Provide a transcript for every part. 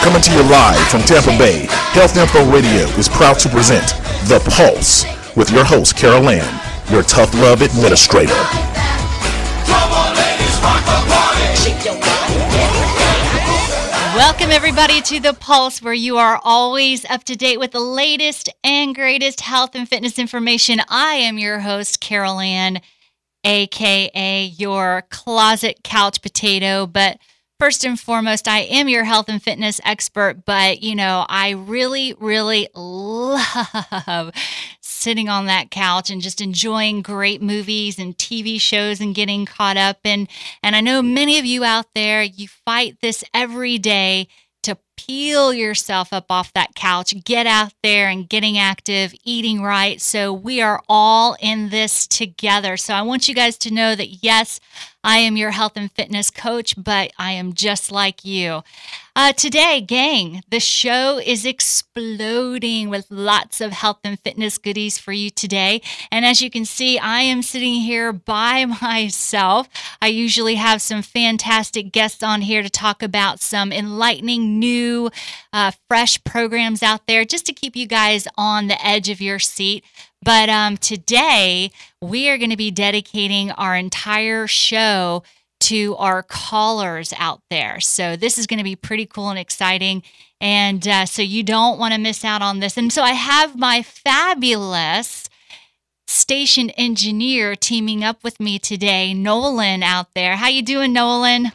Coming to you live from Tampa Bay, Health Info Radio is proud to present The Pulse with your host, Carol Ann, your tough love administrator. Welcome, everybody, to The Pulse, where you are always up to date with the latest and greatest health and fitness information. I am your host, Carol Ann, a.k.a. your closet couch potato. But first and foremost, I am your health and fitness expert. But, you know, I really, really love sitting on that couch and just enjoying great movies and TV shows and getting caught up. And I know many of you out there, you fight this every day to peel yourself up off that couch, get out there and getting active, eating right. So we are all in this together. So I want you guys to know that, yes, I am your health and fitness coach, but I am just like you. Today, gang, the show is exploding with lots of health and fitness goodies for you today. And as you can see, I am sitting here by myself. I usually have some fantastic guests on here to talk about some enlightening, new, fresh programs out there just to keep you guys on the edge of your seat. But today, we are going to be dedicating our entire show to our callers out there. So this is going to be pretty cool and exciting. And so you don't want to miss out on this. And so I have my fabulous station engineer teaming up with me today, Nolan, out there. How you doing, Nolan?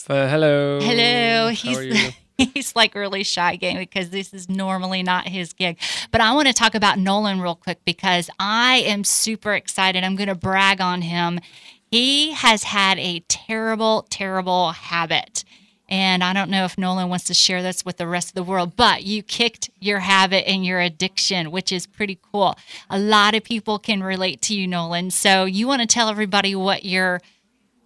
Hello. Hello. How are you? He's like really shy, gang, because this is normally not his gig. But I want to talk about Nolan real quick because I am super excited. I'm going to brag on him. He has had a terrible, terrible habit. And I don't know if Nolan wants to share this with the rest of the world, but you kicked your habit and your addiction, which is pretty cool. A lot of people can relate to you, Nolan. So you want to tell everybody what your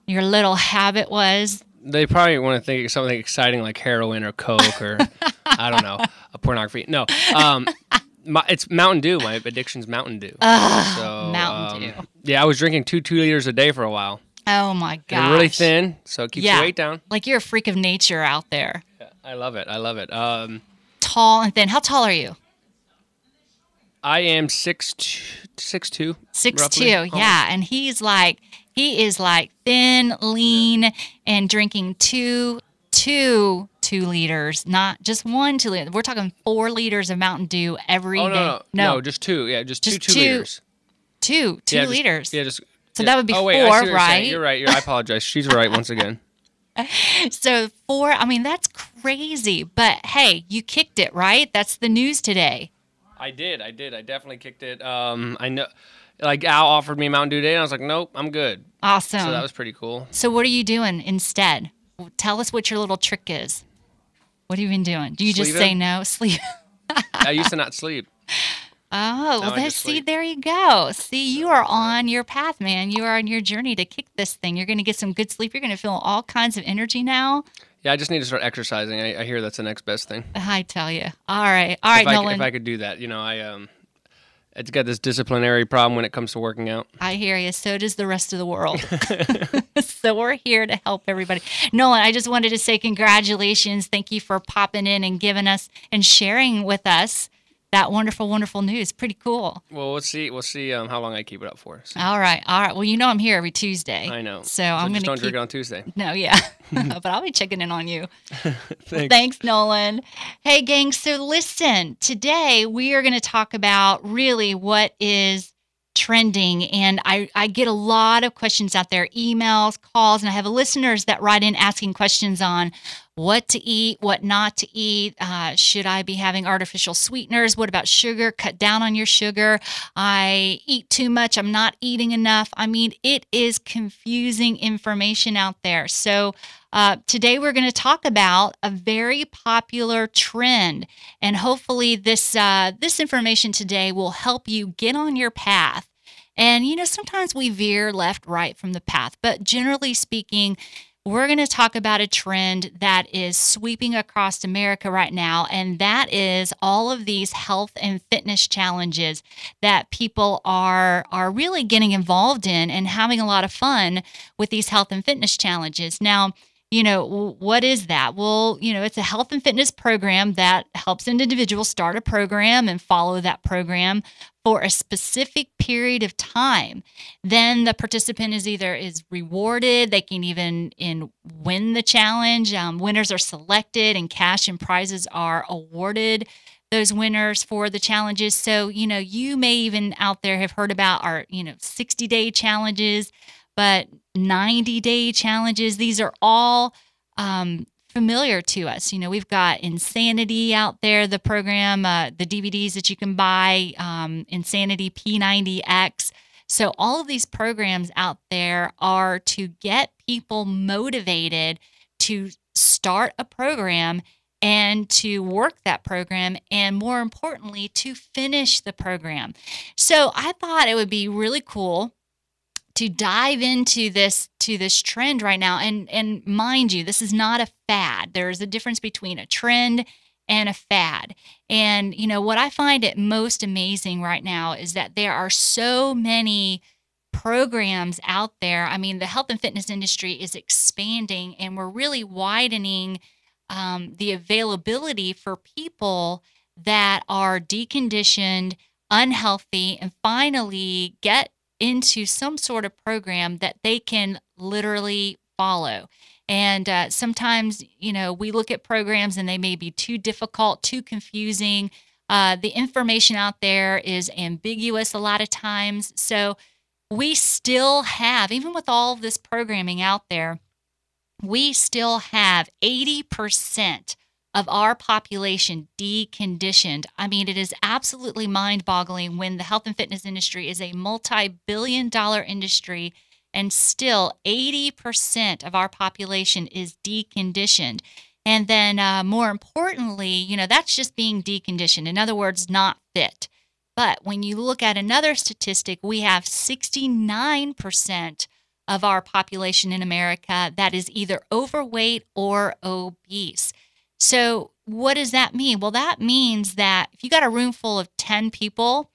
little habit was? They probably want to think of something exciting like heroin or coke or, I don't know, a pornography. No, it's Mountain Dew. My addiction's Mountain Dew. Mountain Dew. Yeah, I was drinking 2 liters a day for a while. Oh, my gosh. And really thin, so it keeps your weight down. Like you're a freak of nature out there. Yeah, I love it. Tall and thin. How tall are you? I am 6'2". 6'2", yeah. And he is like thin, lean, and drinking two 2 liters, not just 1 2 liters. We're talking 4 liters of Mountain Dew every day. No, just 2. Yeah, just 2 liters. 2 liters. So yeah. that would be 4, right? You're right. I apologize. She's right once again. So 4, I mean, that's crazy. But hey, you kicked it, right? That's the news today. I did. I definitely kicked it. I know, like Al offered me Mountain Dew today, and I was like, nope, I'm good. Awesome. So that was pretty cool. So what are you doing instead? Tell us what your little trick is. What have you been doing? Do you just say no? Sleep. I used to not sleep. Oh, well, there you go. See, you are on your path, man. You are on your journey to kick this thing. You're going to get some good sleep. You're going to feel all kinds of energy now. Yeah, I just need to start exercising. I hear that's the next best thing. I tell you. All right, Nolan. If I could do that, it's got this disciplinary problem when it comes to working out. I hear you. So does the rest of the world. So we're here to help everybody. Nolan, I just wanted to say congratulations. Thank you for popping in and giving us and sharing with us that wonderful, wonderful news. Pretty cool. Well, we'll see how long I keep it up for. So. All right. Well, you know I'm here every Tuesday. I know. So I'm going to don't drink it on Tuesday. No, yeah. But I'll be checking in on you. Thanks. Thanks, Nolan. Hey, gang. So listen, today we are going to talk about really what is trending. And I get a lot of questions out there, emails, calls, and I have listeners that write in asking questions on what to eat, what not to eat. Should I be having artificial sweeteners? What about sugar? Cut down on your sugar. I eat too much. I'm not eating enough. I mean, it is confusing information out there. So today we're going to talk about a very popular trend. And hopefully this information today will help you get on your path. And, sometimes we veer left, right from the path. But generally speaking, we're going to talk about a trend that is sweeping across America right now, and that is all of these health and fitness challenges that people are really getting involved in and having a lot of fun with these health and fitness challenges. Now, What is that? Well, it's a health and fitness program that helps an individual start a program and follow that program for a specific period of time. Then the participant is rewarded. They can even win the challenge. Winners are selected and cash and prizes are awarded those winners for the challenges. So, you may even out there have heard about our, 60-day challenges, but 90-day challenges. These are all familiar to us. We've got Insanity out there, the program, the DVDs that you can buy, Insanity P90X. So all of these programs out there are to get people motivated to start a program and to work that program, and more importantly, to finish the program. So I thought it would be really cool to dive into this trend right now. And mind you, this is not a fad. There's a difference between a trend and a fad. And what I find it most amazing right now is that there are so many programs out there. I mean, the health and fitness industry is expanding, and we're really widening the availability for people that are deconditioned, unhealthy, and finally get into some sort of program that they can literally follow. And sometimes, we look at programs and they may be too difficult, too confusing. The information out there is ambiguous a lot of times. So we still have, even with all of this programming out there, we still have 80% of our population deconditioned. I mean, it is absolutely mind-boggling when the health and fitness industry is a multi-billion-dollar industry and still 80% of our population is deconditioned. And then more importantly, that's just being deconditioned. In other words, not fit. But when you look at another statistic, we have 69% of our population in America that is either overweight or obese. So what does that mean? Well, that means that if you got a room full of 10 people,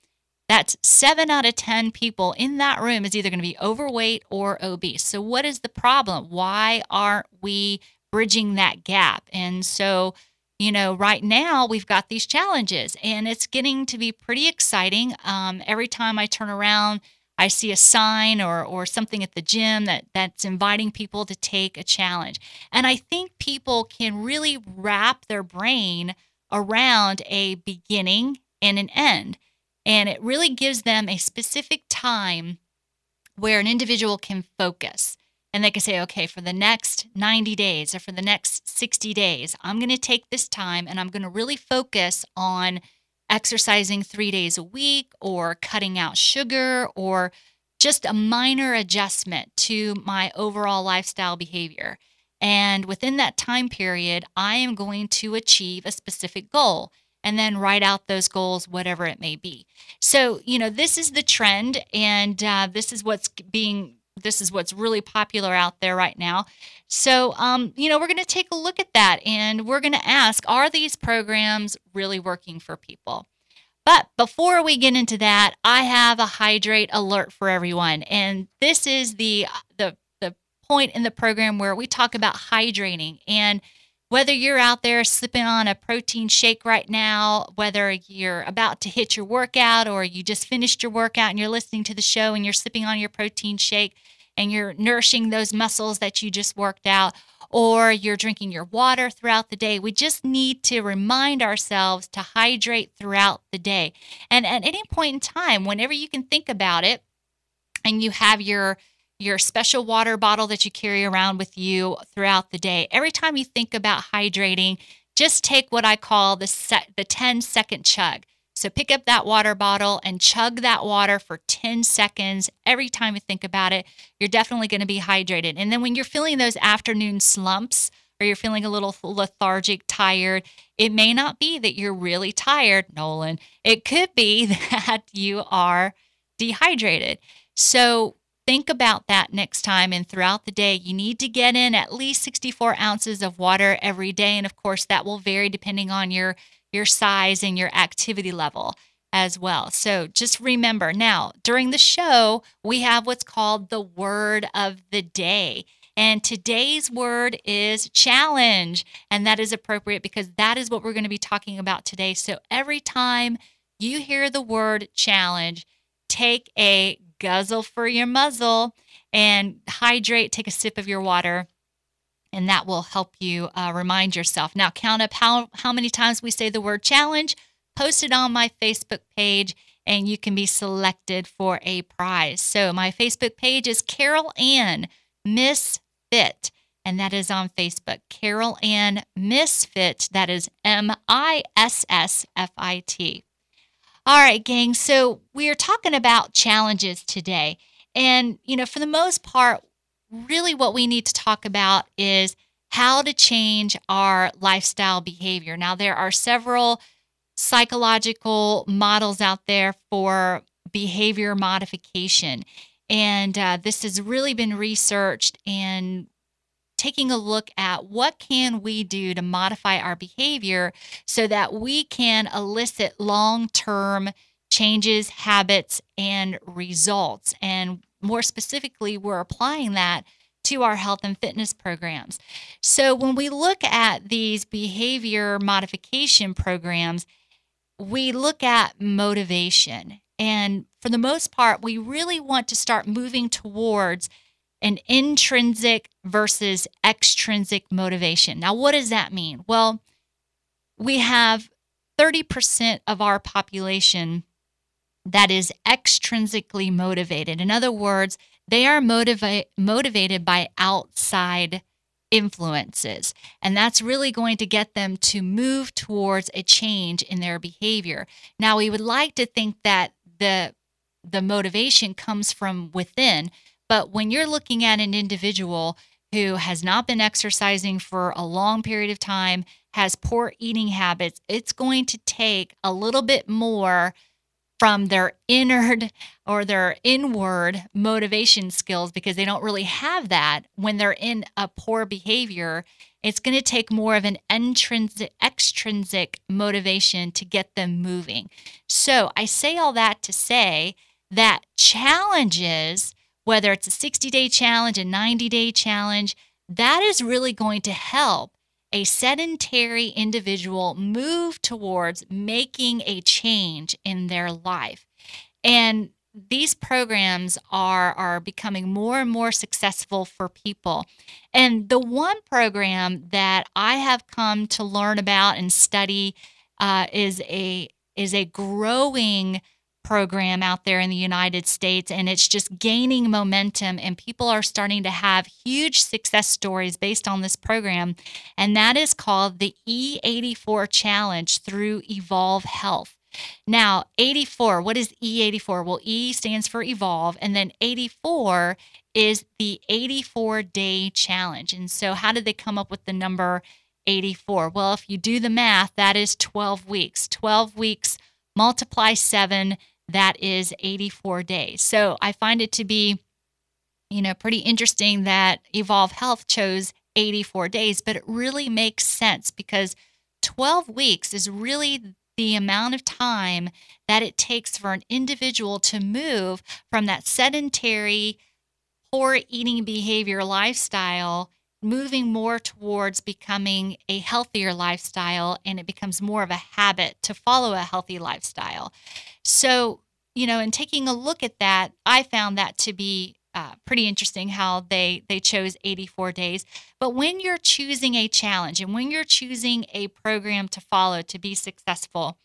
that's 7 out of 10 people in that room is either going to be overweight or obese. So what is the problem? Why aren't we bridging that gap? And so, right now we've got these challenges, and it's getting to be pretty exciting. Every time I turn around, I see a sign or something at the gym that's inviting people to take a challenge. And I think people can really wrap their brain around a beginning and an end. And it really gives them a specific time where an individual can focus. And they can say, okay, for the next 90 days or for the next 60 days, I'm going to take this time and I'm going to really focus on exercising 3 days a week, or cutting out sugar, or just a minor adjustment to my overall lifestyle behavior. And within that time period, I am going to achieve a specific goal and then write out those goals, whatever it may be. So, this is the trend, and this is what's really popular out there right now. So, we're going to take a look at that, and we're going to ask, are these programs really working for people? But before we get into that, I have a hydrate alert for everyone. And this is the point in the program where we talk about hydrating. And whether you're out there sipping on a protein shake right now, whether you're about to hit your workout or you just finished your workout and you're listening to the show and you're sipping on your protein shake and you're nourishing those muscles that you just worked out, or you're drinking your water throughout the day, we just need to remind ourselves to hydrate throughout the day. And at any point in time, whenever you can think about it, and you have your special water bottle that you carry around with you throughout the day, every time you think about hydrating, just take what I call the 10-second chug. So pick up that water bottle and chug that water for 10 seconds. Every time you think about it, you're definitely going to be hydrated. And then when you're feeling those afternoon slumps, or you're feeling a little lethargic, tired, it may not be that you're really tired, Nolan. It could be that you are dehydrated. So think about that next time, and throughout the day, you need to get in at least 64 ounces of water every day. And of course, that will vary depending on your size and your activity level as well. So just remember, now, during the show, we have what's called the word of the day. And today's word is challenge. And that is appropriate because that is what we're going to be talking about today. So every time you hear the word challenge, take a guzzle for your muzzle and hydrate, take a sip of your water. And that will help you remind yourself. Now, count up how many times we say the word challenge, post it on my Facebook page, and you can be selected for a prize. So my Facebook page is Carol Ann Misfit, and that is on Facebook. Carol Ann Misfit, that is MISSFIT. All right, gang, so we are talking about challenges today. And, for the most part, really what we need to talk about is how to change our lifestyle behavior. Now, there are several psychological models out there for behavior modification. And this has really been researched and taking a look at what can we do to modify our behavior so that we can elicit long-term changes, habits, and results. And more specifically, we're applying that to our health and fitness programs. So when we look at these behavior modification programs, we look at motivation. And for the most part, we really want to start moving towards an intrinsic versus extrinsic motivation. Now, what does that mean? Well, we have 30% of our population that is extrinsically motivated. In other words, they are motivated by outside influences. And that's really going to get them to move towards a change in their behavior. Now, we would like to think that the motivation comes from within, but when you're looking at an individual who has not been exercising for a long period of time, has poor eating habits, it's going to take a little bit more from their inward motivation skills because they don't really have that when they're in a poor behavior. It's going to take more of an extrinsic motivation to get them moving. So I say all that to say that challenges, whether it's a 60-day challenge, a 90-day challenge, that is really going to help a sedentary individual move towards making a change in their life. And these programs are becoming more and more successful for people. And the one program that I have come to learn about and study is a growing program out there in the United States, and it's just gaining momentum, and people are starting to have huge success stories based on this program, and that is called the E84 Challenge through Evolve Health. Now, 84, what is E84? Well, E stands for Evolve, and then 84 is the 84-day challenge. And so how did they come up with the number 84? Well, if you do the math, that is 12 weeks. 12 weeks multiply 7, that is 84 days. So I find it to be, pretty interesting that Evolve Health chose 84 days, but it really makes sense because 12 weeks is really the amount of time that it takes for an individual to move from that sedentary, poor eating behavior lifestyle, moving more towards becoming a healthier lifestyle, and it becomes more of a habit to follow a healthy lifestyle. So, in taking a look at that, I found that to be pretty interesting how they chose 84 days. But when you're choosing a challenge and when you're choosing a program to follow to be successful,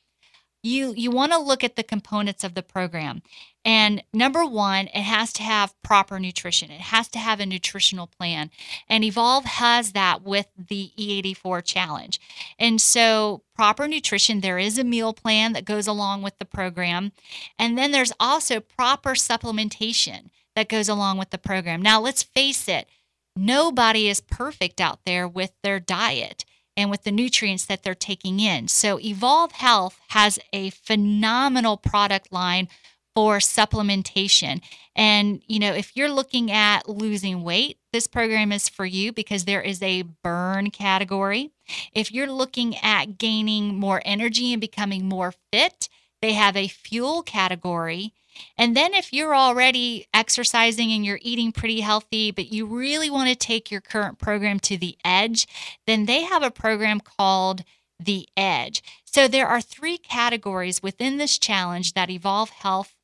you want to look at the components of the program. And number one, it has to have proper nutrition. It has to have a nutritional plan. And Evolve has that with the E84 challenge. And so proper nutrition, there is a meal plan that goes along with the program. And then there's also proper supplementation that goes along with the program. Now, let's face it, nobody is perfect out there with their diet and with the nutrients that they're taking in. So Evolve Health has a phenomenal product line for supplementation. And, if you're looking at losing weight, this program is for you because there is a burn category. If you're looking at gaining more energy and becoming more fit, They have a fuel category. And then if you're already exercising and you're eating pretty healthy, but you really want to take your current program to the edge, then they have a program called the Edge. So there are 3 categories within this challenge that Evolve Health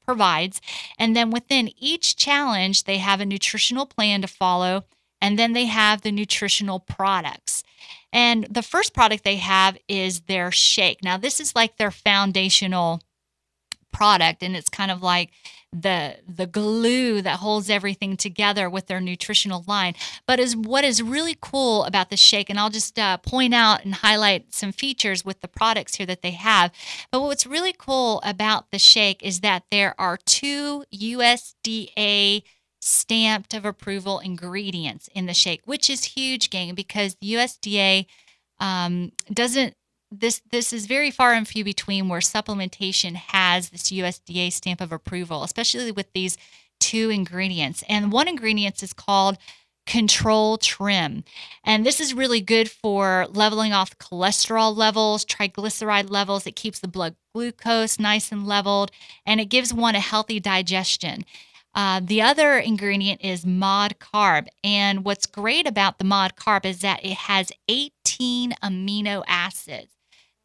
provides. And then within each challenge, they have a nutritional plan to follow. And then they have the nutritional products. And the first product they have is their shake. Now, this is like their foundational product, and it's kind of like the glue that holds everything together with their nutritional line. But what is really cool about the shake, and I'll just point out and highlight some features with the products here that they have. But what's really cool about the shake is that there are 2 USDA stamped of approval ingredients in the shake, which is huge, gang, because the USDA doesn't. This is very far and few between where supplementation has this USDA stamp of approval, especially with these 2 ingredients. And one ingredient is called Control Trim. And this is really good for leveling off cholesterol levels, triglyceride levels. It keeps the blood glucose nice and leveled, and it gives one a healthy digestion. The other ingredient is Mod Carb. And what's great about the Mod Carb is that it has 18 amino acids.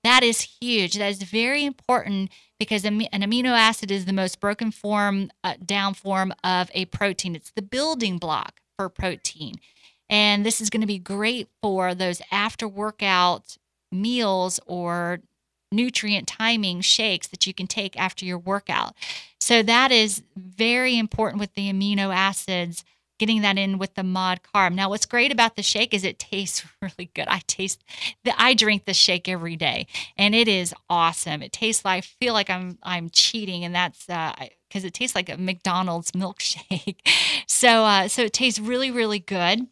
That is huge. That is very important because an amino acid is the most broken down form of a protein. It's the building block for protein. And this is going to be great for those after workout meals or nutrient timing shakes that you can take after your workout. So that is very important with the amino acids, getting that in with the Mod Carb. Now, what's great about the shake is it tastes really good. I drink the shake every day, and it is awesome. It tastes like, I feel like I'm cheating, and that's because it tastes like a McDonald's milkshake. So it tastes really, really good,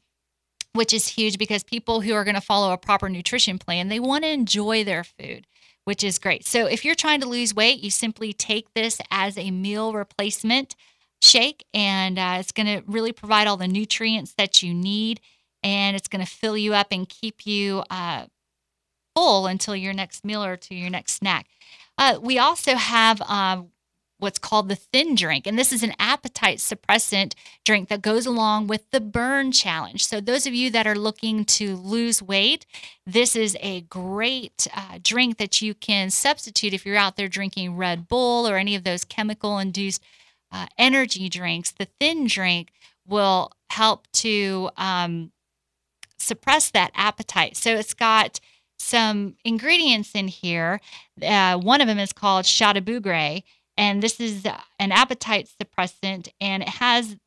which is huge because people who are going to follow a proper nutrition plan, they want to enjoy their food, which is great. So if you're trying to lose weight, you simply take this as a meal replacement shake, and it's going to really provide all the nutrients that you need, and it's going to fill you up and keep you full until your next meal or to your next snack. We also have what's called the Thin Drink, and this is an appetite suppressant drink that goes along with the Burn Challenge. So those of you that are looking to lose weight, this is a great drink that you can substitute if you're out there drinking Red Bull or any of those chemical-induced energy drinks. The Thin Drink will help to suppress that appetite. So it's got some ingredients in here. One of them is called Shada Bugre, and this is an appetite suppressant, and it has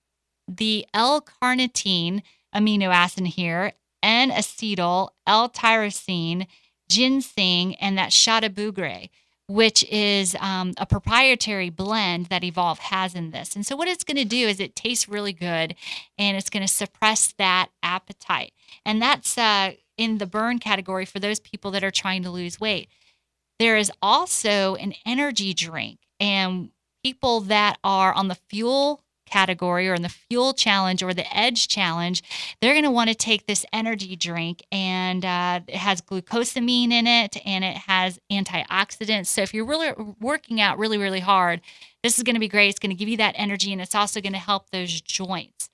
the L-carnitine amino acid here, N-acetyl, L-tyrosine, ginseng, and that Shada Bugre, which is a proprietary blend that Evolve has in this. And so what it's going to do is it tastes really good, and it's going to suppress that appetite. And that's in the burn category for those people that are trying to lose weight. There is also an energy drink, and people that are on the fuel category or in the fuel challenge or the edge challenge, they're going to want to take this energy drink, and it has glucosamine in it, and it has antioxidants. So if you're really working out really, really hard, this is going to be great. It's going to give you that energy, and it's also going to help those joints.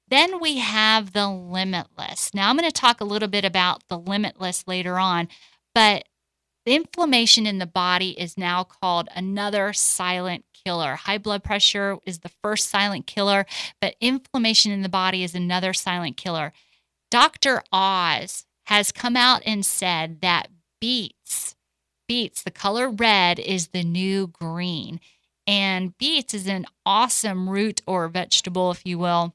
Then we have the Limitless. Now I'm going to talk a little bit about the Limitless later on, but the inflammation in the body is now called another silent killer. High blood pressure is the first silent killer, but inflammation in the body is another silent killer. Dr. Oz has come out and said that beets, the color red, is the new green. And beets is an awesome root or vegetable, if you will,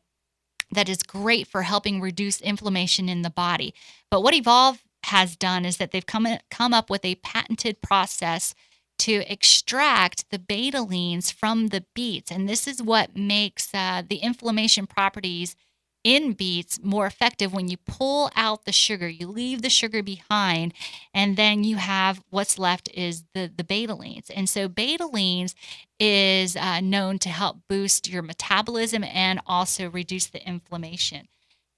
that is great for helping reduce inflammation in the body. But what Evolve has done is that they've come up with a patented process to extract the betalines from the beets. And this is what makes the inflammation properties in beets more effective. When you pull out the sugar, you leave the sugar behind, and then you have what's left is the betalines. And so betalines is known to help boost your metabolism and also reduce the inflammation.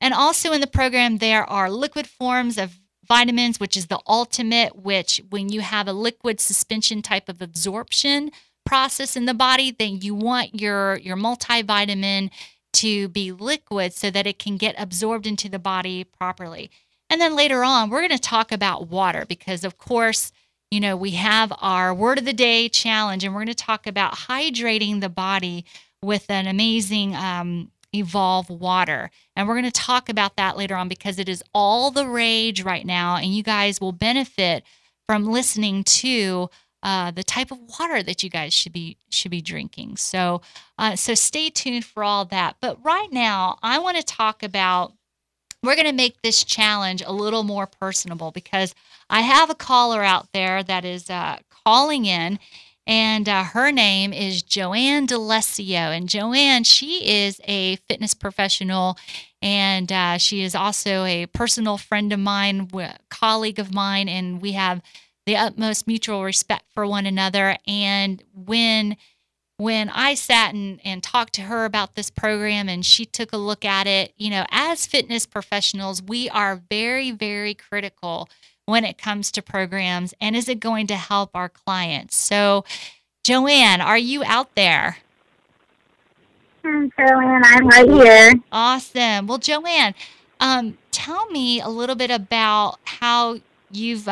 And also in the program, there are liquid forms of vitamins, which is the ultimate, which when you have a liquid suspension type of absorption process in the body, then you want your multivitamin to be liquid so that it can get absorbed into the body properly. And then later on, we're going to talk about water because, of course, you know, we have our Word of the Day challenge, and we're going to talk about hydrating the body with an amazing Evolve water. And we're going to talk about that later on because it is all the rage right now, and you guys will benefit from listening to the type of water that you guys should be drinking. So stay tuned for all that. But right now, I want to talk about, we're going to make this challenge a little more personable because I have a caller out there that is calling in, and her name is Joanne D'Alessio. And Joanne, she is a fitness professional, and she is also a personal friend of mine, colleague of mine, and we have the utmost mutual respect for one another. And when I sat and talked to her about this program and she took a look at it, you know, as fitness professionals, we are very, very critical when it comes to programs and is it going to help our clients. So, Joanne, are you out there? Carolyn, I'm right here. Awesome. Well, Joanne, tell me a little bit about how you've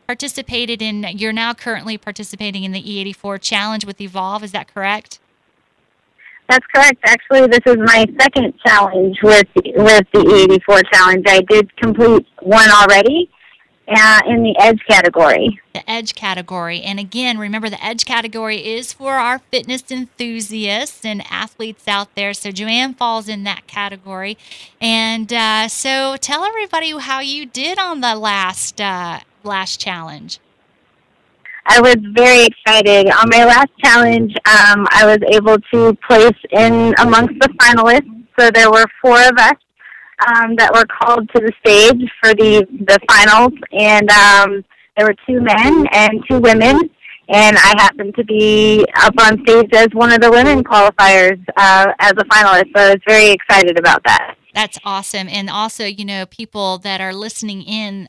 participated in, you're now currently participating in the E84 challenge with Evolve. Is that correct? That's correct. Actually, this is my second challenge with the E84 challenge. I did complete one already in the Edge category. The Edge category. And again, remember the Edge category is for our fitness enthusiasts and athletes out there. So Joanne falls in that category. And so tell everybody how you did on the last challenge. I was very excited. On my last challenge, I was able to place in amongst the finalists. So there were 4 of us that were called to the stage for the finals, and there were 2 men and 2 women, and I happened to be up on stage as one of the women qualifiers as a finalist, so I was very excited about that. That's awesome. And also, you know, people that are listening in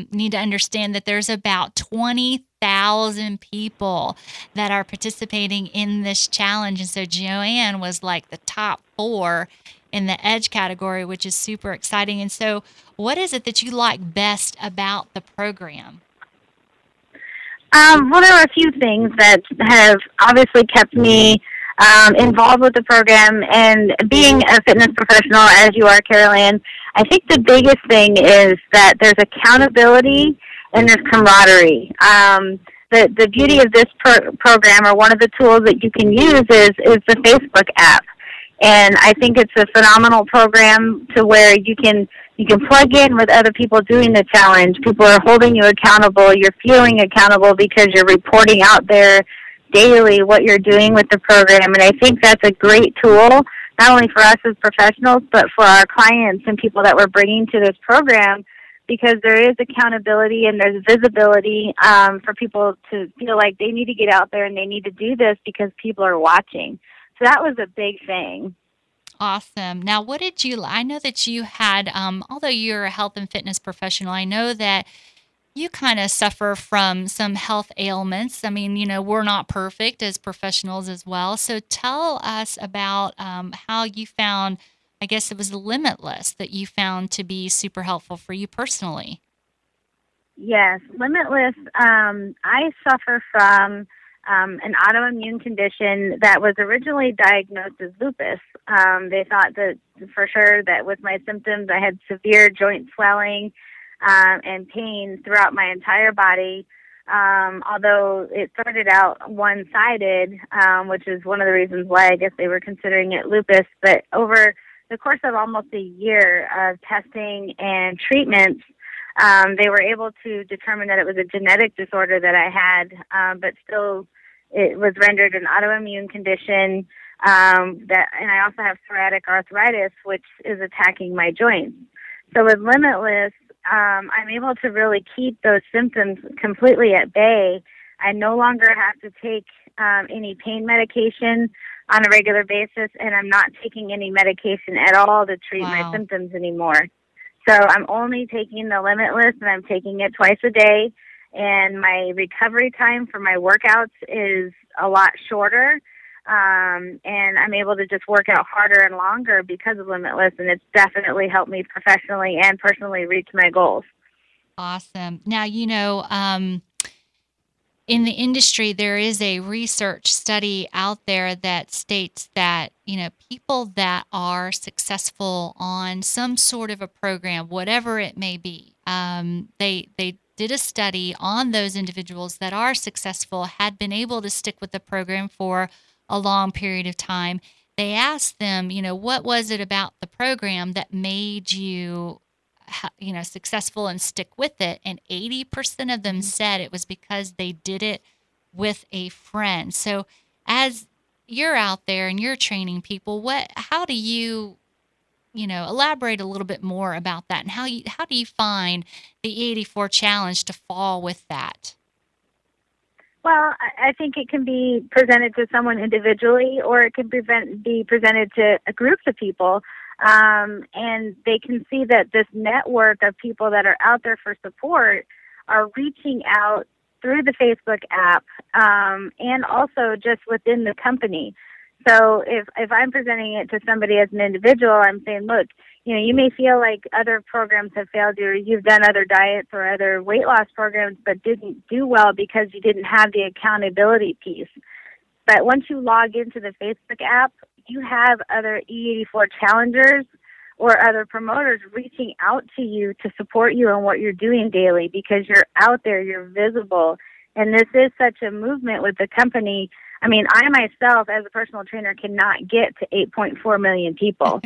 need to understand that there's about 20,000 people that are participating in this challenge. And so Joanne was like the top 4 in the Edge category, which is super exciting. And so what is it that you like best about the program? Well, there are a few things that have obviously kept me involved with the program, and being a fitness professional as you are, Carolyn, I think the biggest thing is that there's accountability and there's camaraderie. The beauty of this program, or one of the tools that you can use, is the Facebook app. And I think it's a phenomenal program to where you can plug in with other people doing the challenge. People are holding you accountable. You're feeling accountable because you're reporting out there daily what you're doing with the program. And I think that's a great tool, not only for us as professionals, but for our clients and people that we're bringing to this program, because there is accountability and there's visibility for people to feel like they need to get out there and they need to do this because people are watching. So that was a big thing. Awesome. Now, what did you, I know that you had, although you're a health and fitness professional, I know that you kind of suffer from some health ailments. I mean, you know, we're not perfect as professionals as well. So tell us about how you found, I guess it was Limitless that you found to be super helpful for you personally. Yes, Limitless. I suffer from an autoimmune condition that was originally diagnosed as lupus. They thought that for sure that with my symptoms, I had severe joint swelling and pain throughout my entire body. Although it started out one-sided, which is one of the reasons why I guess they were considering it lupus. But over the course of almost a year of testing and treatments, they were able to determine that it was a genetic disorder that I had, but still it was rendered an autoimmune condition. And I also have psoriatic arthritis, which is attacking my joints. So with Limitless, I'm able to really keep those symptoms completely at bay. I no longer have to take any pain medication on a regular basis, and I'm not taking any medication at all to treat my symptoms anymore. So I'm only taking the Limitless, and I'm taking it twice a day. And my recovery time for my workouts is a lot shorter. And I'm able to just work out harder and longer because of Limitless. And it's definitely helped me professionally and personally reach my goals. Awesome. Now, in the industry, there is a research study out there that states that, people that are successful on some sort of a program, whatever it may be, they did a study on those individuals that are successful, had been able to stick with the program for a long period of time. They asked them, what was it about the program that made you successful and stick with it? And 80% of them said it was because they did it with a friend. So as you're out there and you're training people, how do you, elaborate a little bit more about that, and how do you find the 84 challenge to fall with that? Well, I think it can be presented to someone individually, or it can be presented to groups of people. And they can see that this network of people that are out there for support are reaching out through the Facebook app, and also just within the company. So if I'm presenting it to somebody as an individual, I'm saying, look, you may feel like other programs have failed you, or you've done other diets or other weight loss programs but didn't do well because you didn't have the accountability piece. But once you log into the Facebook app, you have other E84 challengers or other promoters reaching out to you to support you in what you're doing daily, because you're out there, you're visible. And this is such a movement with the company. I mean, I myself, as a personal trainer, cannot get to 8.4 million people.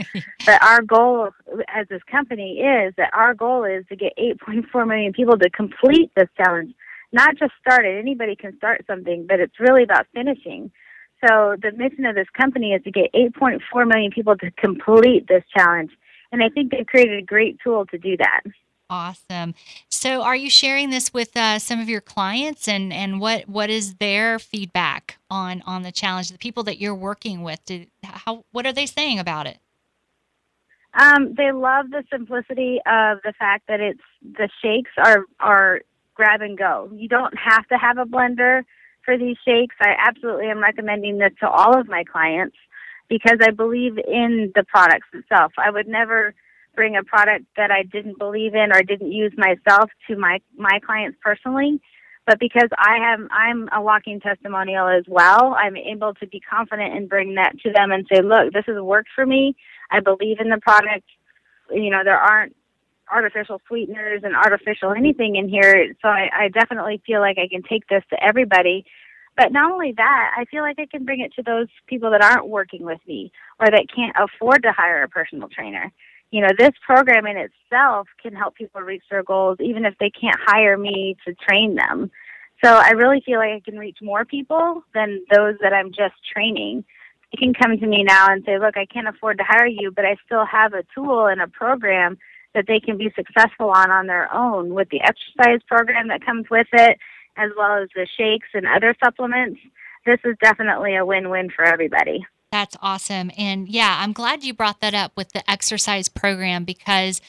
But our goal as this company is to get 8.4 million people to complete this challenge. Not just start it. Anybody can start something, but it's really about finishing. So the mission of this company is to get 8.4 million people to complete this challenge. And I think they've created a great tool to do that. Awesome. So are you sharing this with some of your clients, and what is their feedback on the challenge, the people that you're working with? What are they saying about it? They love the simplicity of the fact that the shakes are grab and go. You don't have to have a blender for these shakes. I absolutely am recommending this to all of my clients because I believe in the products itself. I would never bring a product that I didn't believe in or didn't use myself to my clients personally. But because I'm a walking testimonial as well, I'm able to be confident and bring that to them and say, look, this has worked for me. I believe in the product. There aren't artificial sweeteners and artificial anything in here. So I definitely feel like I can take this to everybody. But not only that, I feel like I can bring it to those people that aren't working with me or that can't afford to hire a personal trainer. This program in itself can help people reach their goals, even if they can't hire me to train them. So I really feel like I can reach more people than those that I'm just training. They can come to me now and say, look, I can't afford to hire you, but I still have a tool and a program that they can be successful on their own, with the exercise program that comes with it, as well as the shakes and other supplements. This is definitely a win-win for everybody. That's awesome. And yeah, I'm glad you brought that up with the exercise program, because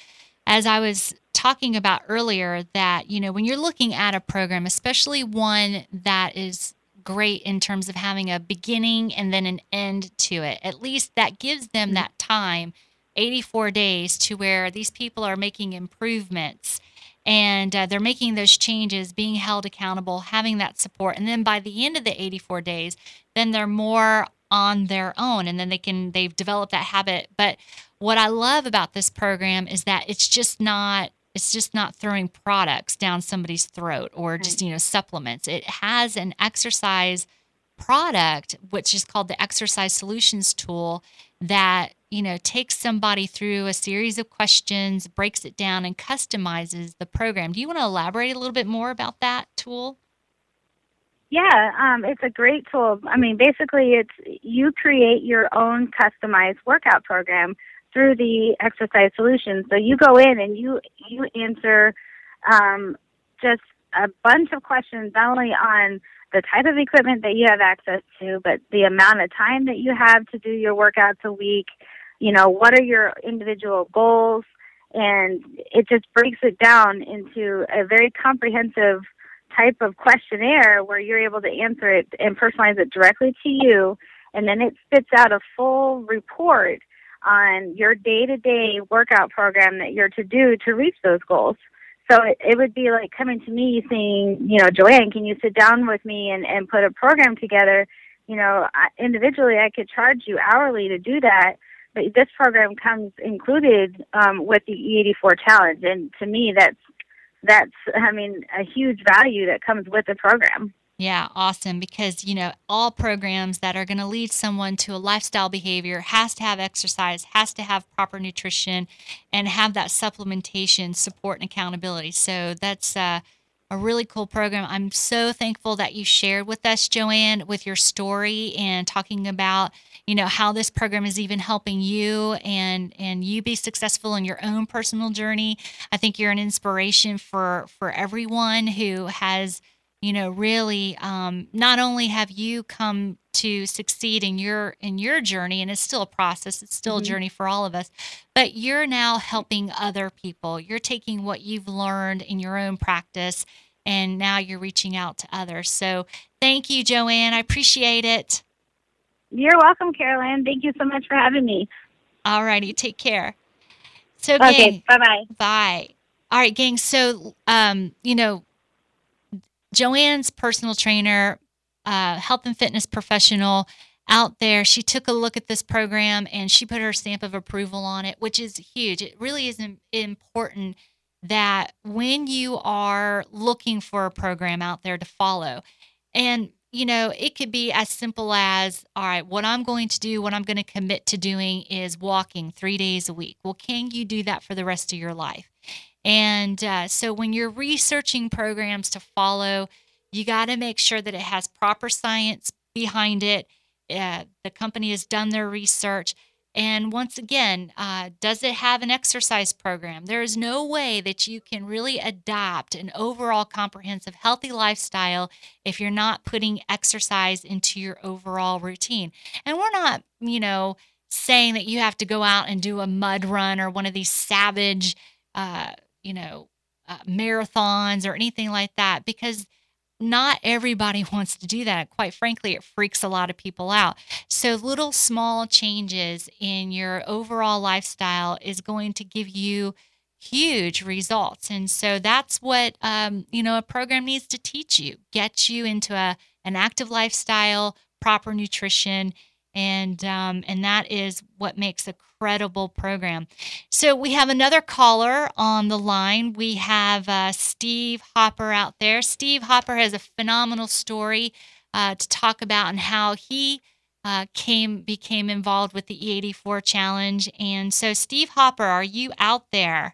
as I was talking about earlier, that, when you're looking at a program, especially one that is great in terms of having a beginning and then an end to it, at least that gives them that time, 84 days, to where these people are making improvements and they're making those changes, being held accountable, having that support. And then by the end of the 84 days, then they're more on their own, and then they've developed that habit. But what I love about this program is that it's just not throwing products down somebody's throat or just, supplements. It has an exercise product, which is called the Exercise Solutions Tool, that, takes somebody through a series of questions, breaks it down, and customizes the program. Do you want to elaborate a little bit more about that tool? Yeah, it's a great tool. I mean, basically, you create your own customized workout program through the Exercise Solutions. So you go in and you answer just a bunch of questions, not only on the type of equipment that you have access to, but the amount of time that you have to do your workouts a week. What are your individual goals? And it just breaks it down into a very comprehensive type of questionnaire where you're able to answer it and personalize it directly to you. And then it spits out a full report on your day-to-day workout program that you're to do to reach those goals. So it would be like coming to me saying, Joanne, can you sit down with me and put a program together? Individually, I could charge you hourly to do that, but this program comes included with the E84 challenge. And to me, that's a huge value that comes with the program. Yeah, awesome. Because, all programs that are going to lead someone to a lifestyle behavior has to have exercise, has to have proper nutrition, and have that supplementation, support, and accountability. So that's a really cool program. I'm so thankful that you shared with us, Joanne, with your story and talking about, how this program is even helping you and you be successful in your own personal journey. I think you're an inspiration for everyone who has, really not only have you come to succeed in your journey, and it's still a process, it's still a journey for all of us, but you're now helping other people. You're taking what you've learned in your own practice, and now you're reaching out to others. So thank you, Joanne. I appreciate it. You're welcome, Carol-Ann. Thank you so much for having me. All righty. Take care. So, okay, gang, bye-bye. Bye. All right, gang. So, Joanne's personal trainer, health and fitness professional out there, she took a look at this program and she put her stamp of approval on it, which is huge. It really is important that when you are looking for a program out there to follow, and it could be as simple as, all right, what I'm going to commit to doing is walking 3 days a week. Well, can you do that for the rest of your life? And so when you're researching programs to follow, you got to make sure that it has proper science behind it. The company has done their research. And once again, does it have an exercise program? There is no way that you can really adopt an overall comprehensive healthy lifestyle if you're not putting exercise into your overall routine. And we're not, saying that you have to go out and do a mud run or one of these savage, marathons or anything like that, because not everybody wants to do that. Quite frankly, it freaks a lot of people out. So little small changes in your overall lifestyle is going to give you huge results. And so that's what, a program needs to teach you, get you into an active lifestyle, proper nutrition, and that is what makes a credible program. So we have another caller on the line. We have Steve Hopper out there. Steve Hopper has a phenomenal story to talk about and how he became involved with the E84 challenge. And so, Steve Hopper, are you out there?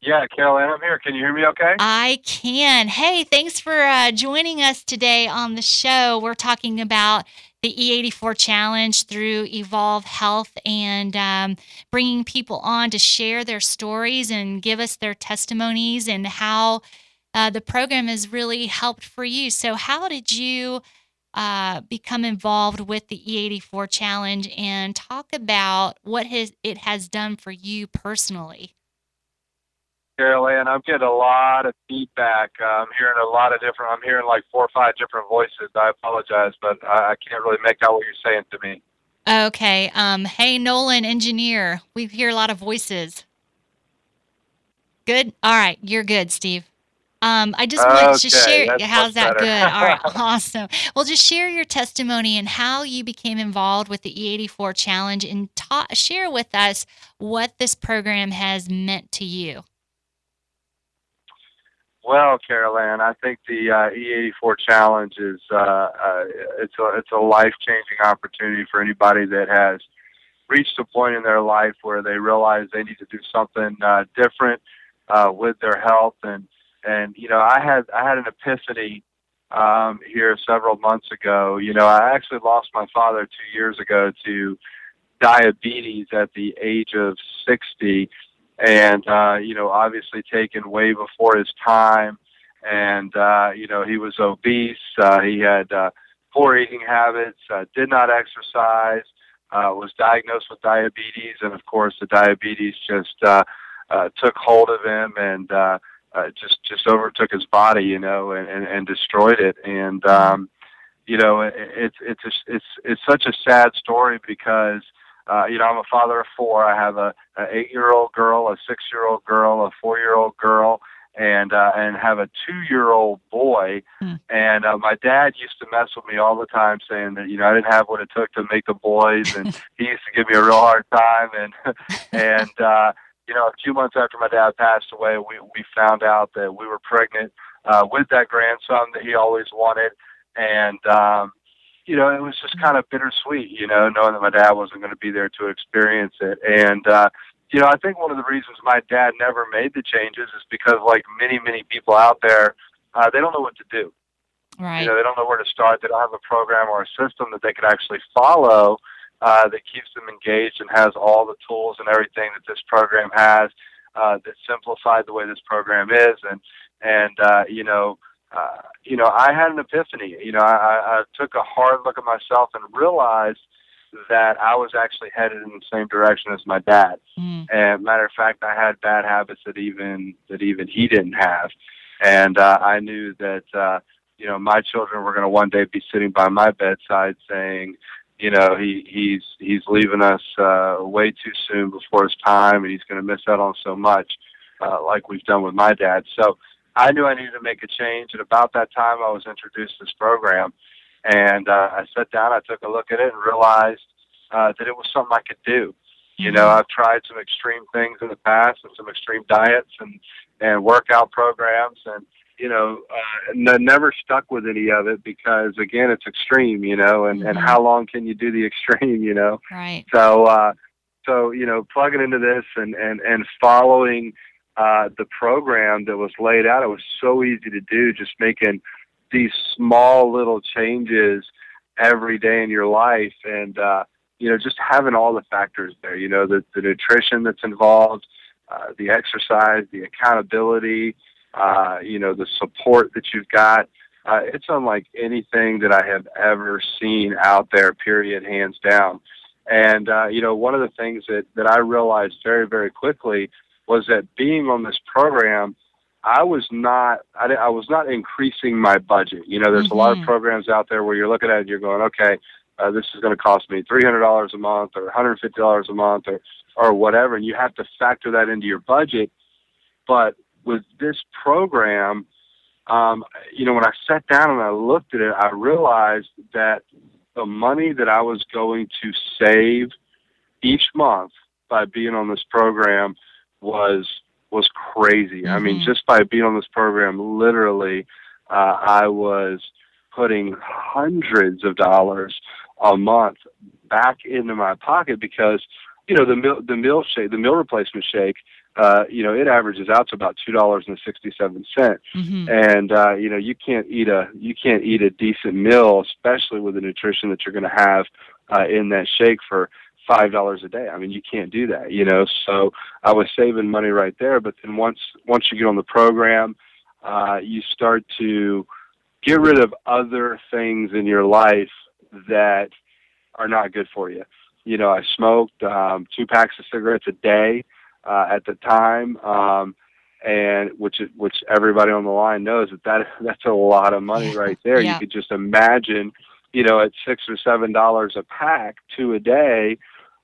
Yeah, Carol-Ann, I'm here. Can you hear me okay? I can. Hey, thanks for joining us today on the show. We're talking about the E84 challenge through Evolve Health and bringing people on to share their stories and give us their testimonies and how the program has really helped for you. So how did you become involved with the E84 challenge, and talk about what it has done for you personally? Carol-Ann, I'm getting a lot of feedback. I'm hearing like 4 or 5 different voices. I apologize, but I can't really make out what you're saying to me. Okay. Hey, Nolan, engineer. We hear a lot of voices. Good? All right. You're good, Steve. I just want to share. How's that better. Good? All right. Awesome. Well, just share your testimony and how you became involved with the E84 challenge, and share with us what this program has meant to you. Well, Carol-Ann, I think the E84 challenge is it's a life-changing opportunity for anybody that has reached a point in their life where they realize they need to do something different with their health. And I had an epiphany here several months ago. I actually lost my father 2 years ago to diabetes at the age of 60. And, obviously taken way before his time. And, he was obese. He had poor eating habits, did not exercise, was diagnosed with diabetes, and of course the diabetes just took hold of him and just overtook his body, you know, and destroyed it. And you know, it's such a sad story because you know, I'm a father of 4. I have a 8-year-old girl, a 6-year-old girl, a 4-year-old girl, and have a 2-year-old boy. And my dad used to mess with me all the time, saying that, you know, I didn't have what it took to make the boys, and he used to give me a real hard time. And you know, a few months after my dad passed away, we found out that we were pregnant with that grandson that he always wanted. And you know, it was just kind of bittersweet, you know, knowing that my dad wasn't going to be there to experience it. And you know, I think one of the reasons my dad never made the changes is because, like many people out there, they don't know what to do. Right. You know, they don't know where to start. They don't have a program or a system that they could actually follow that keeps them engaged and has all the tools and everything that this program has that simplified the way this program is. And you know, I had an epiphany. You know, I took a hard look at myself and realized that I was actually headed in the same direction as my dad. And matter of fact, I had bad habits that even he didn't have. And I knew that you know, my children were going to one day be sitting by my bedside saying, you know, he's leaving us way too soon before his time, and he's going to miss out on so much, like we've done with my dad. So I knew I needed to make a change, and about that time I was introduced to this program, and I sat down, I took a look at it, and realized that it was something I could do. You know, I've tried some extreme things in the past, and some extreme diets and workout programs, and you know, never stuck with any of it because, again, it's extreme, you know, and how long can you do the extreme, you know? Right. So, you know, plugging into this and following the program that was laid out, it was so easy to do, just making these small little changes every day in your life. And, you know, just having all the factors there, you know, the nutrition that's involved, the exercise, the accountability, you know, the support that you've got. It's unlike anything that I have ever seen out there, period, hands down. And, you know, one of the things that I realized very, very quickly was that being on this program, I was not increasing my budget. You know, there's a lot of programs out there where you're looking at it and you're going, okay, this is going to cost me $300 a month or $150 a month or whatever. And you have to factor that into your budget. But with this program, you know, when I sat down and I looked at it, I realized that the money that I was going to save each month by being on this program was crazy. I mean, just by being on this program, literally, I was putting hundreds of dollars a month back into my pocket because, you know, the meal replacement shake, you know, it averages out to about $2.67. And, you know, you can't eat a decent meal, especially with the nutrition that you're going to have, in that shake for $5 a day. I mean, you can't do that, you know, so I was saving money right there. But then once you get on the program, you start to get rid of other things in your life that are not good for you. You know, I smoked 2 packs of cigarettes a day at the time, and which everybody on the line knows that's a lot of money right there. You could just imagine, you know, at $6 or $7 a pack, 2 a day,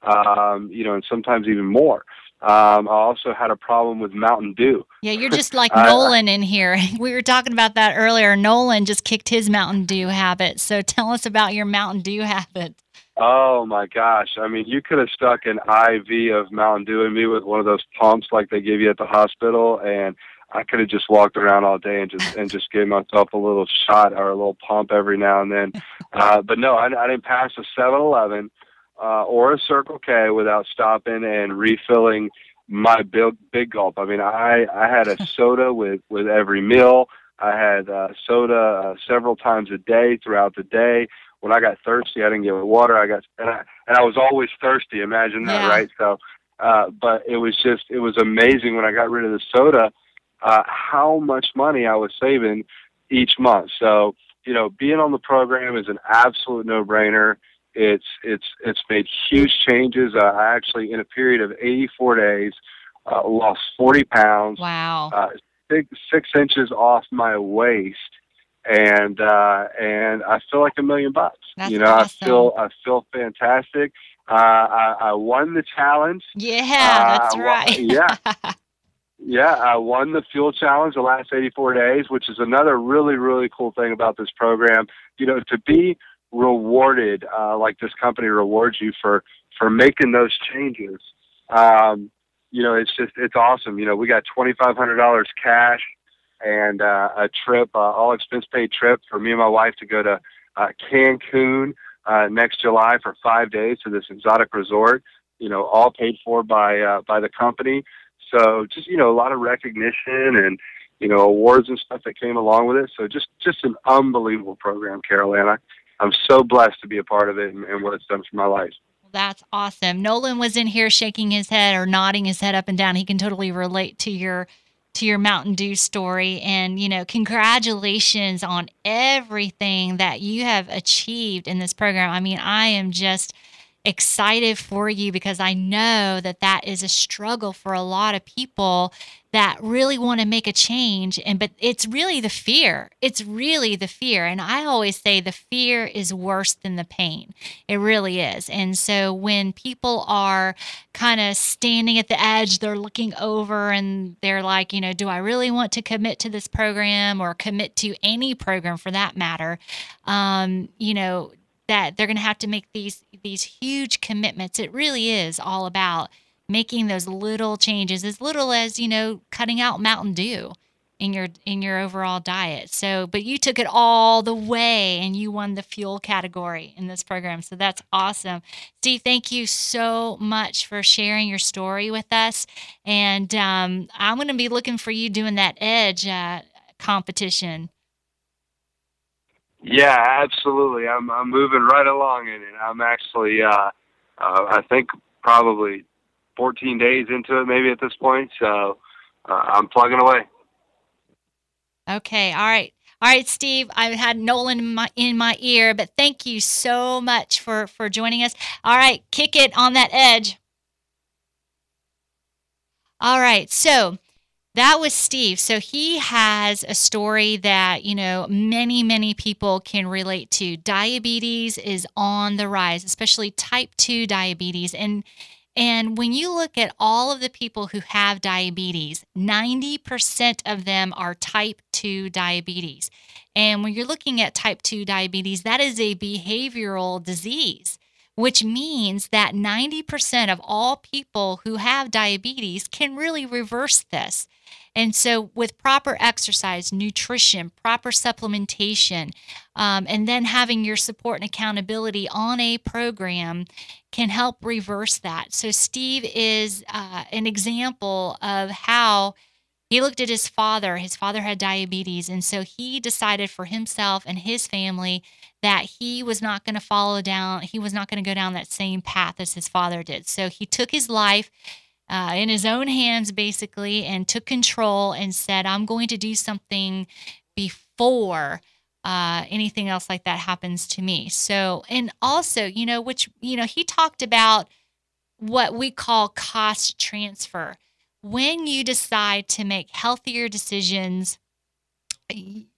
you know, and sometimes even more. I also had a problem with Mountain Dew. Yeah, you're just like Nolan in here. We were talking about that earlier. Nolan just kicked his Mountain Dew habit. So tell us about your Mountain Dew habit. Oh my gosh. I mean, you could have stuck an IV of Mountain Dew in me with one of those pumps like they give you at the hospital, and I could have just walked around all day and just gave myself a little shot or a little pump every now and then. But no, I didn't pass a 7-Eleven or a Circle K without stopping and refilling my big gulp. I mean, I had a soda with every meal. I had soda several times a day throughout the day. When I got thirsty, I didn't get water. And I was always thirsty. Imagine that, right? So, but it was amazing when I got rid of the soda, how much money I was saving each month. So, you know, being on the program is an absolute no-brainer. It's made huge changes. I actually, in a period of 84 days, lost 40 pounds. Wow. 6 inches off my waist, and I feel like $1 million. That's awesome. awesome. I feel fantastic. I won the challenge. Yeah, that's right. Yeah, I won the Fuel Challenge the last 84 days, which is another really, really cool thing about this program. To be rewarded like this company rewards you for making those changes. It's awesome. We got $2,500 cash and a trip, all expense paid trip for me and my wife to go to Cancun next July for 5 days to this exotic resort. All paid for by the company. So just a lot of recognition and awards and stuff that came along with it. So just an unbelievable program, Carol Ann. I'm so blessed to be a part of it and what it's done for my life. That's awesome. Nolan was in here shaking his head or nodding his head up and down. He can totally relate to your Mountain Dew story. And, congratulations on everything that you have achieved in this program. I mean, I am just excited for you because I know that is a struggle for a lot of people that really want to make a change. But it's really the fear. And I always say the fear is worse than the pain. It really is. And so when people are kind of standing at the edge, they're looking over and they're like, do I really want to commit to this program or commit to any program for that matter? That they're going to have to make these huge commitments. It really is all about making those little changes, as little as, cutting out Mountain Dew in your overall diet. So, but you took it all the way and you won the fuel category in this program. So that's awesome. Steve, thank you so much for sharing your story with us. And I'm going to be looking for you doing that Edge competition. Yeah, absolutely. I'm moving right along in it. I'm actually, I think probably 14 days into it, maybe at this point. So I'm plugging away. Okay. All right, Steve. I had Nolan in my ear, but thank you so much for joining us. All right, kick it on that Edge. All right, so that was Steve. So he has a story that, many, many people can relate to. Diabetes is on the rise, especially type 2 diabetes. And when you look at all of the people who have diabetes, 90% of them are type 2 diabetes. And when you're looking at type 2 diabetes, that is a behavioral disease, which means that 90% of all people who have diabetes can really reverse this. And so with proper exercise, nutrition, proper supplementation, and then having your support and accountability on a program can help reverse that. So Steve is an example of how he looked at his father. His father had diabetes, and so he decided for himself and his family that he was not going to go down that same path as his father did. So he took his life in his own hands, basically, and took control and said, I'm going to do something before anything else like that happens to me. So, and also, he talked about what we call cost transfer. When you decide to make healthier decisions,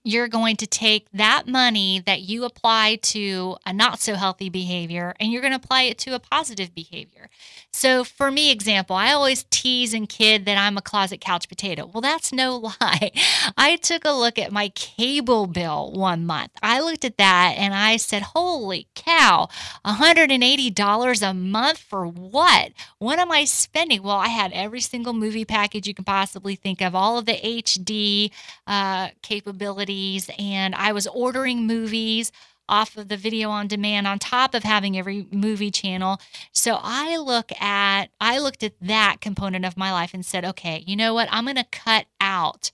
you're going to take that money that you apply to a not so healthy behavior and you're going to apply it to a positive behavior. So for me, example, I always tease and kid that I'm a closet couch potato. Well, that's no lie. I took a look at my cable bill one month. I looked at that and I said, holy cow, $180 a month for what? What am I spending? Well, I had every single movie package you can possibly think of, all of the HD capabilities, and I was ordering movies off of the video on demand on top of having every movie channel. So I looked at that component of my life and said, okay, you know what? I'm going to cut out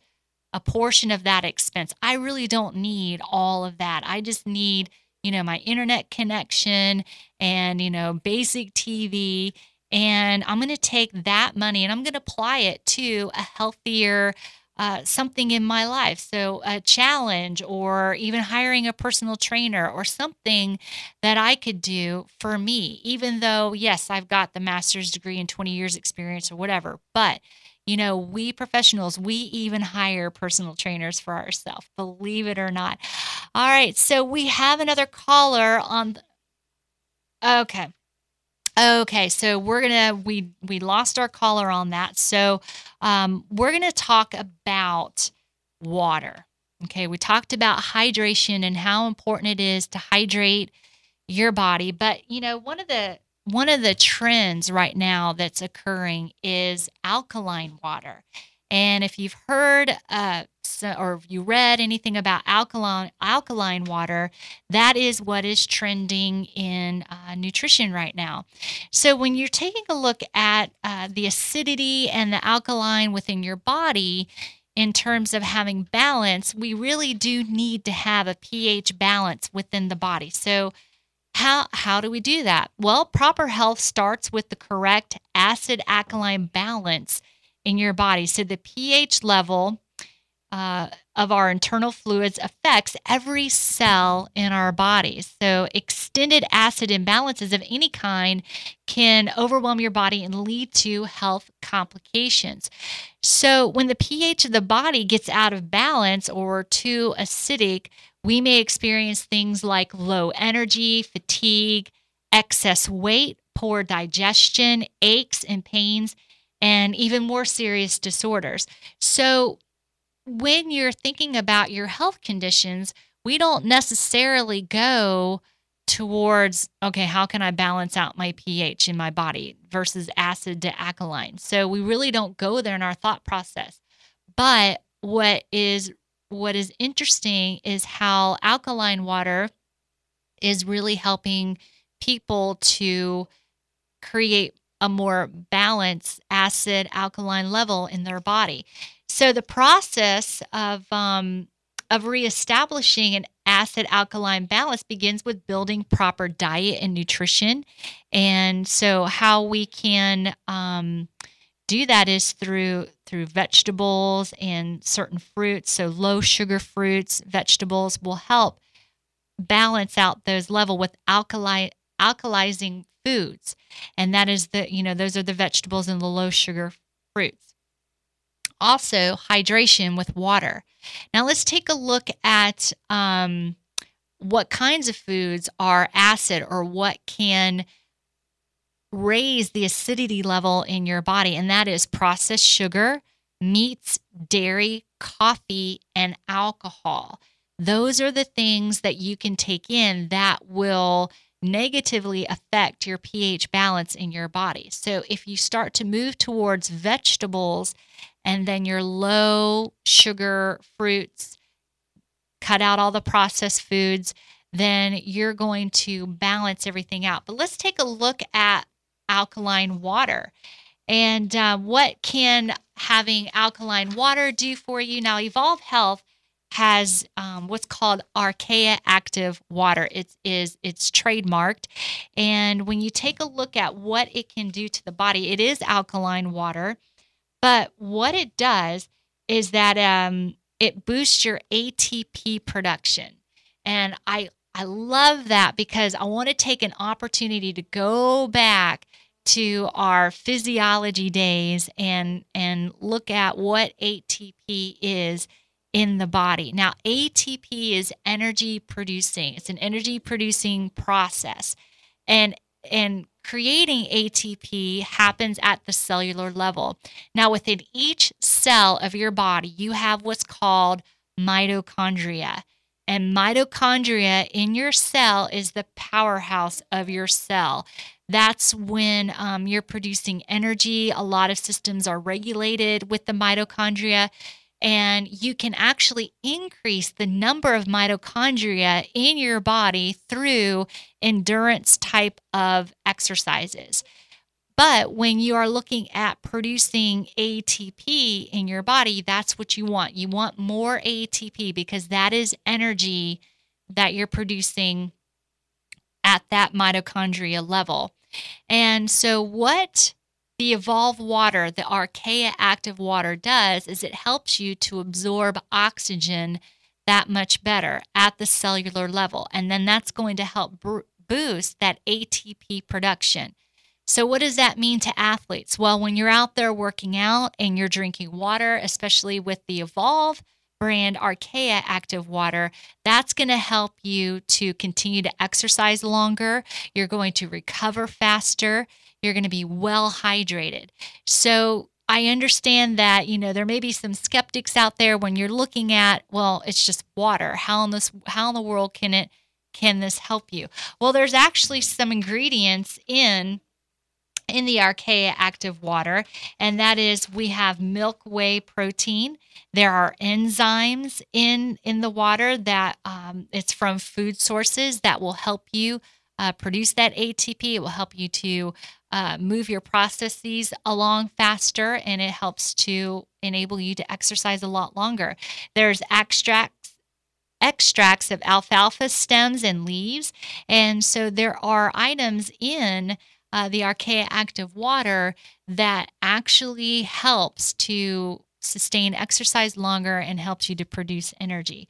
a portion of that expense. I really don't need all of that. I just need, my internet connection and, basic TV. And I'm going to take that money and I'm going to apply it to a healthier something in my life. So a challenge, or even hiring a personal trainer, or something that I could do for me, even though, yes, I've got the master's degree and 20 years experience or whatever. But, we professionals, we even hire personal trainers for ourselves, believe it or not. All right. So we have another caller on. Okay. Okay, so we lost our caller on that. So we're gonna talk about water. Okay, we talked about hydration and how important it is to hydrate your body. But one of the trends right now that's occurring is alkaline water. And if you've heard or if you read anything about alkaline water, that is what is trending in nutrition right now. So when you're taking a look at the acidity and the alkaline within your body, in terms of having balance, we really do need to have a pH balance within the body. So how do we do that? Well, proper health starts with the correct acid-alkaline balance in your body. So the pH level of our internal fluids affects every cell in our bodies. So extended acid imbalances of any kind can overwhelm your body and lead to health complications. So when the pH of the body gets out of balance or too acidic, we may experience things like low energy, fatigue, excess weight, poor digestion, aches and pains, and even more serious disorders. So when you're thinking about your health conditions, we don't necessarily go towards, okay, how can I balance out my pH in my body versus acid to alkaline? So we really don't go there in our thought process. But what is interesting is how alkaline water is really helping people to create a more balanced acid alkaline level in their body. So the process of reestablishing an acid alkaline balance begins with building proper diet and nutrition. And so how we can do that is through vegetables and certain fruits. So low sugar fruits, vegetables will help balance out those level with alkalizing foods. And that is those are the vegetables and the low sugar fruits. Also, hydration with water. Now let's take a look at what kinds of foods are acid, or what can raise the acidity level in your body. And that is processed sugar, meats, dairy, coffee, and alcohol. Those are the things that you can take in that will negatively affect your pH balance in your body. So if you start to move towards vegetables and then your low sugar fruits, cut out all the processed foods, then you're going to balance everything out. But let's take a look at alkaline water. And what can having alkaline water do for you? Now, Evolve Health has what's called Archaea Active Water. It's trademarked. And when you take a look at what it can do to the body, it is alkaline water. But what it does is that it boosts your ATP production. And I love that, because I want to take an opportunity to go back to our physiology days and look at what ATP is in the body. Now, ATP is energy producing. It's an energy producing process. And creating ATP happens at the cellular level. Now, within each cell of your body, you have what's called mitochondria. And mitochondria in your cell is the powerhouse of your cell. That's when you're producing energy. A lot of systems are regulated with the mitochondria. And you can actually increase the number of mitochondria in your body through endurance type of exercises. But when you are looking at producing ATP in your body, that's what you want. You want more ATP, because that is energy that you're producing at that mitochondria level. And so what the Evolve water, the Archaea Active water does is it helps you to absorb oxygen that much better at the cellular level. And then that's going to help boost that ATP production. So what does that mean to athletes? Well, when you're out there working out and you're drinking water, especially with the Evolve brand Archaea Active water, that's going to help you to continue to exercise longer. You're going to recover faster. You're going to be well hydrated. So I understand that, there may be some skeptics out there when you're looking at, well, it's just water. How in the world can this help you? Well, there's actually some ingredients in the Archaea Active water, and that is we have milk whey protein. There are enzymes in the water that it's from food sources that will help you produce that ATP. It will help you to move your processes along faster, and it helps to enable you to exercise a lot longer. There's extracts of alfalfa stems and leaves, and so there are items in the Archaea Active water that actually helps to sustain exercise longer and helps you to produce energy.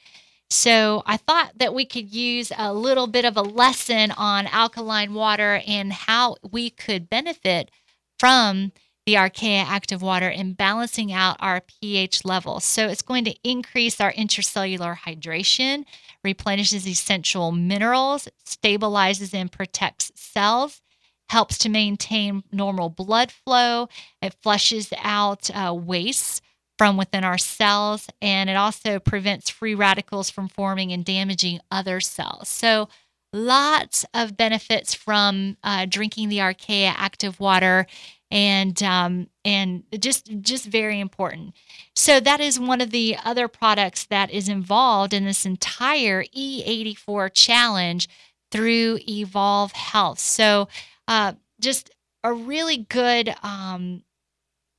So I thought that we could use a little bit of a lesson on alkaline water and how we could benefit from the Archaea Active water in balancing out our pH levels. So it's going to increase our intracellular hydration, replenishes essential minerals, stabilizes and protects cells, helps to maintain normal blood flow. It flushes out waste from within our cells, and it also prevents free radicals from forming and damaging other cells. So lots of benefits from drinking the Archaea Active water, and just very important. So that is one of the other products that is involved in this entire E84 challenge through Evolve Health. So just a really good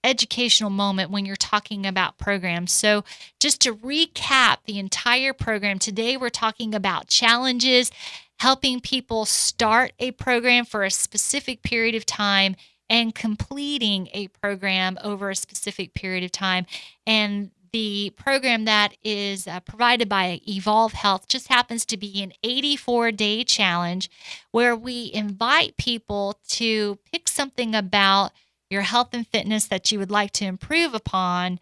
educational moment when you're talking about programs. So just to recap the entire program, today we're talking about challenges, helping people start a program for a specific period of time and completing a program over a specific period of time. And the program that is provided by Evolve Health just happens to be an 84-day challenge where we invite people to pick something about your health and fitness that you would like to improve upon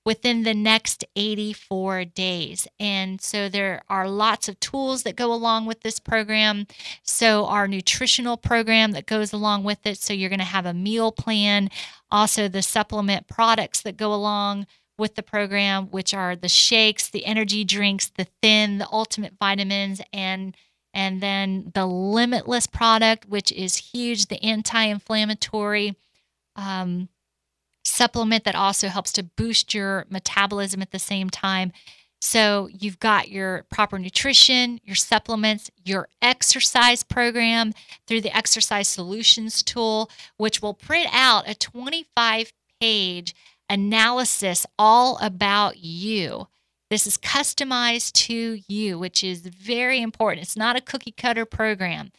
within the next 84 days. And so there are lots of tools that go along with this program. So our nutritional program that goes along with it. So you're going to have a meal plan, also the supplement products that go along with the program, which are the shakes, the energy drinks, the thin, the ultimate vitamins, and then the Limitless product, which is huge, the anti-inflammatory supplement that also helps to boost your metabolism at the same time. So you've got your proper nutrition, your supplements, your exercise program through the Exercise Solutions tool, which will print out a 25-page analysis all about you. This is customized to you, which is very important. It's not a cookie cutter program.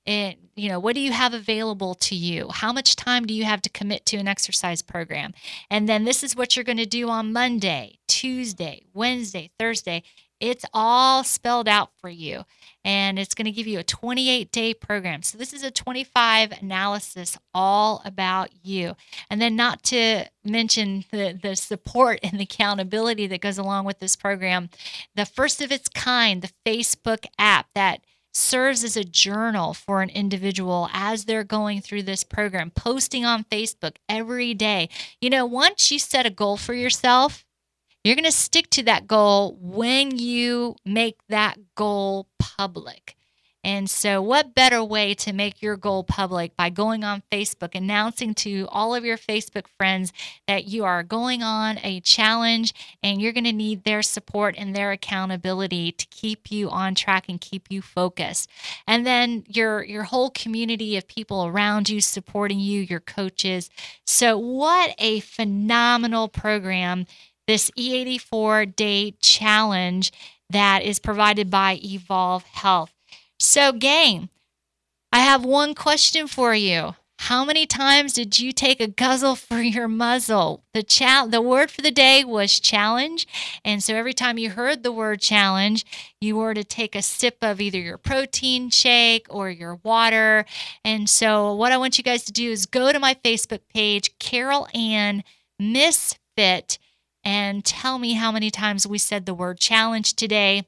And, what do you have available to you? How much time do you have to commit to an exercise program? And then this is what you're going to do on Monday, Tuesday, Wednesday, Thursday. It's all spelled out for you. And it's going to give you a 28-day program. So this is a 25 analysis all about you. And then not to mention the support and the accountability that goes along with this program. The first of its kind, the Facebook app that serves as a journal for an individual as they're going through this program, posting on Facebook every day. Once you set a goal for yourself, you're going to stick to that goal when you make that goal public. And so what better way to make your goal public by going on Facebook, announcing to all of your Facebook friends that you are going on a challenge and you're going to need their support and their accountability to keep you on track and keep you focused. And then your whole community of people around you supporting you, your coaches. So what a phenomenal program, this E84-day challenge that is provided by Evolve Health. So, gang, I have one question for you. How many times did you take a guzzle for your muzzle? The word for the day was challenge. And so every time you heard the word challenge, you were to take a sip of either your protein shake or your water. And so what I want you guys to do is go to my Facebook page, Carol Ann Misfit, and tell me how many times we said the word challenge today.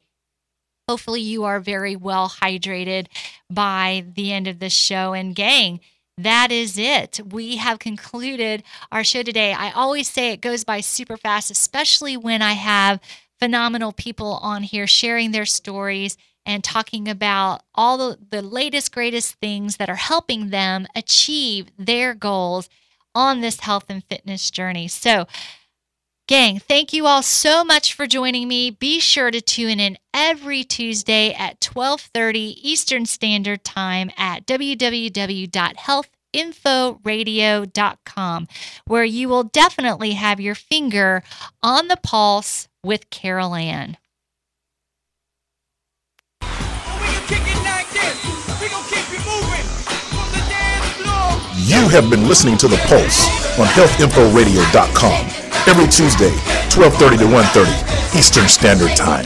Hopefully you are very well hydrated by the end of this show. And gang, that is it. We have concluded our show today. I always say it goes by super fast, especially when I have phenomenal people on here sharing their stories and talking about all the latest, greatest things that are helping them achieve their goals on this health and fitness journey. So, gang, thank you all so much for joining me. Be sure to tune in every Tuesday at 12:30 Eastern Standard Time at www.healthinforadio.com, where you will definitely have your finger on the pulse with Carol Ann. You have been listening to The Pulse on healthinforadio.com every Tuesday, 12:30 to 1:30 Eastern Standard Time.